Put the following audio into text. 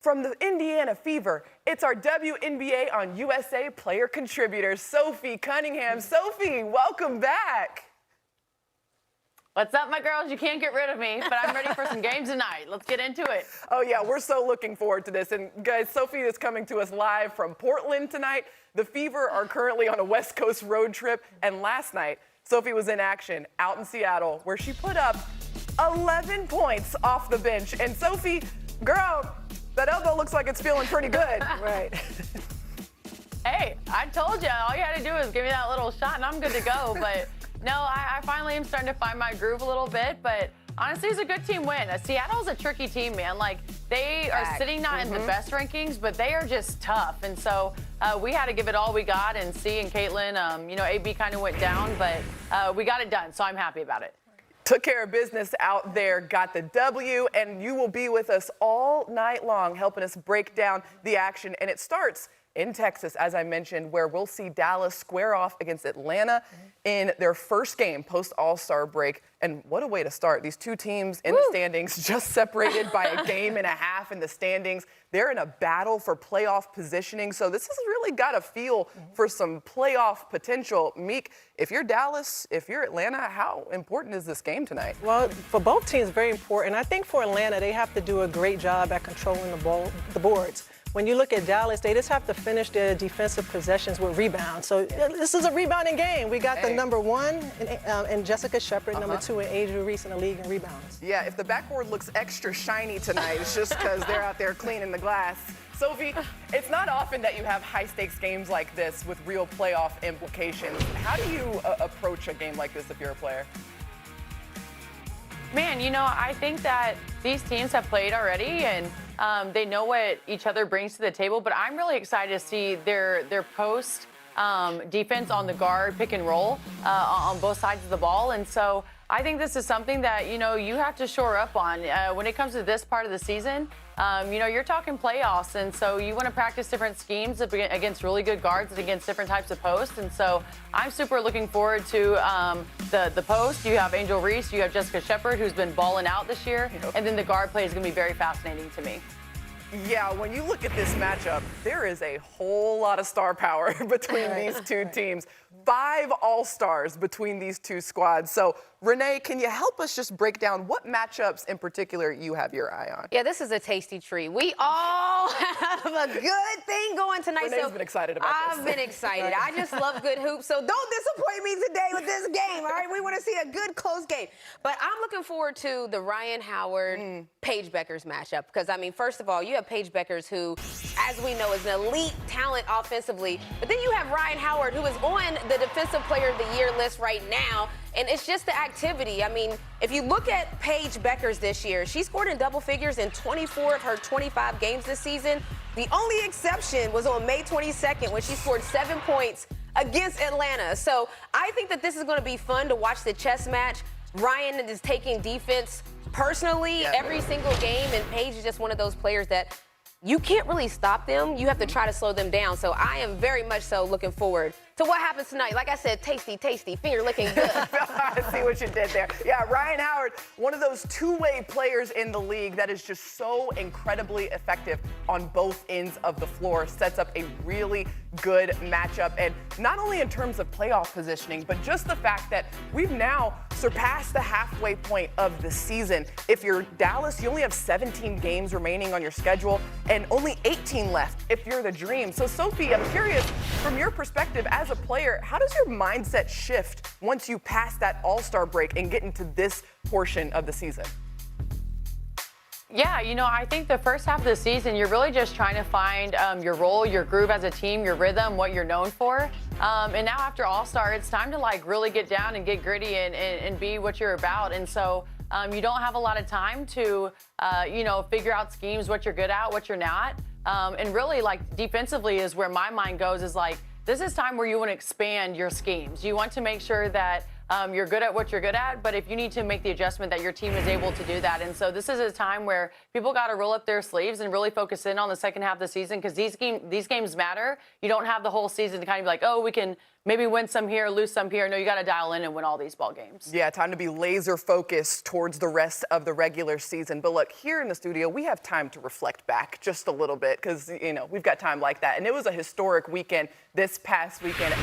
From the Indiana Fever, it's our WNBA on USA player contributor, Sophie Cunningham. Sophie, welcome back. What's up, my girls? You can't get rid of me, but I'm ready for some games tonight. Let's get into it. Oh, yeah, we're so looking forward to this. And, guys, Sophie is coming to us live from Portland tonight. The Fever are currently on a West Coast road trip. And last night, Sophie was in action out in Seattle, where she put up 11 points off the bench. And, Sophie, girl, that elbow looks like it's feeling pretty good. Right. Hey, I told you. All you had to do was give me that little shot, and I'm good to go. But, no, I finally am starting to find my groove a little bit. But, honestly, it's a good team win. Seattle's a tricky team, man. Like, they are sitting not in the best rankings, but they are just tough. And so we had to give it all we got. And C and Caitlin, AB kind of went down, but we got it done. So I'm happy about it. Took care of business out there, got the W, and you will be with us all night long helping us break down the action. And it starts in Texas, as I mentioned, where we'll see Dallas square off against Atlanta in their first game post-All-Star break. And what a way to start. These two teams in the standings, just separated by a game and a half in the standings. They're in a battle for playoff positioning. So this has really got a feel for some playoff potential. Meek, if you're Dallas, if you're Atlanta, how important is this game tonight? Well, for both teams, very important. I think for Atlanta, they have to do a great job at controlling the boards. When you look at Dallas, they just have to finish their defensive possessions with rebounds. So this is a rebounding game. We got the number one in Jessica Shepard, number two in Adrian Reese in the league in rebounds. Yeah, if the backboard looks extra shiny tonight, it's just because they're out there cleaning the glass. Sophie, it's not often that you have high-stakes games like this with real playoff implications. How do you approach a game like this if you're a player? Man, I think that these teams have played already, and they know what each other brings to the table. But I'm really excited to see their post defense on the guard, pick and roll on both sides of the ball. And so I think this is something that, you have to shore up on. When it comes to this part of the season, you're talking playoffs. And so you want to practice different schemes against really good guards and against different types of posts. And so I'm super looking forward to the post. You have Angel Reese, you have Jessica Shepard, who's been balling out this year. And then the guard play is going to be very fascinating to me. Yeah, when you look at this matchup, there is a whole lot of star power between these two teams. 5 All-Stars between these two squads. So, Renee, can you help us just break down what matchups in particular you have your eye on? Yeah, this is a tasty treat. We all have a good thing going tonight. Renee's been excited about this. I've been excited. I just love good hoops, so don't disappoint me today with this game, all right? We want to see a good, close game. But I'm looking forward to the Ryan Howard, Paige Bueckers matchup because, first of all, you have Paige Bueckers who, as we know, is an elite talent offensively. But then you have Ryan Howard, who is on the Defensive Player of the Year list right now. And it's just the activity. If you look at Paige Bueckers this year, she scored in double figures in 24 of her 25 games this season. The only exception was on May 22nd when she scored 7 points against Atlanta. So I think that this is going to be fun to watch the chess match. Ryan is taking defense personally every single game, and Paige is just one of those players that you can't really stop them. You have to try to slow them down. So I am very much so looking forward to what happens tonight. Like I said, tasty, tasty, finger licking good. I see what you did there. Yeah, Ryan Howard, one of those two-way players in the league that is just so incredibly effective on both ends of the floor, sets up a really good matchup. And not only in terms of playoff positioning, but just the fact that we've now surpassed the halfway point of the season. If you're Dallas, you only have 17 games remaining on your schedule and only 18 left if you're the Dream. So, Sophie, I'm curious, from your perspective as a player, how does your mindset shift once you pass that All-Star break and get into this portion of the season? Yeah, I think the first half of the season, you're really just trying to find your role, your groove as a team, your rhythm, what you're known for. And now after All-Star, it's time to really get down and get gritty and be what you're about. And so you don't have a lot of time to, figure out schemes, what you're good at, what you're not. And really, defensively is where my mind goes is this is time where you want to expand your schemes. You want to make sure that You're good at what you're good at, but if you need to make the adjustment, that your team is able to do that. And so this is a time where people got to roll up their sleeves and really focus in on the second half of the season, because these games matter. You don't have the whole season to kind of be like, oh, we can maybe win some here, lose some here. No, you got to dial in and win all these ball games. Yeah, time to be laser focused towards the rest of the regular season. But look, here in the studio, we have time to reflect back just a little bit, because, we've got time like that. And it was a historic weekend this past weekend.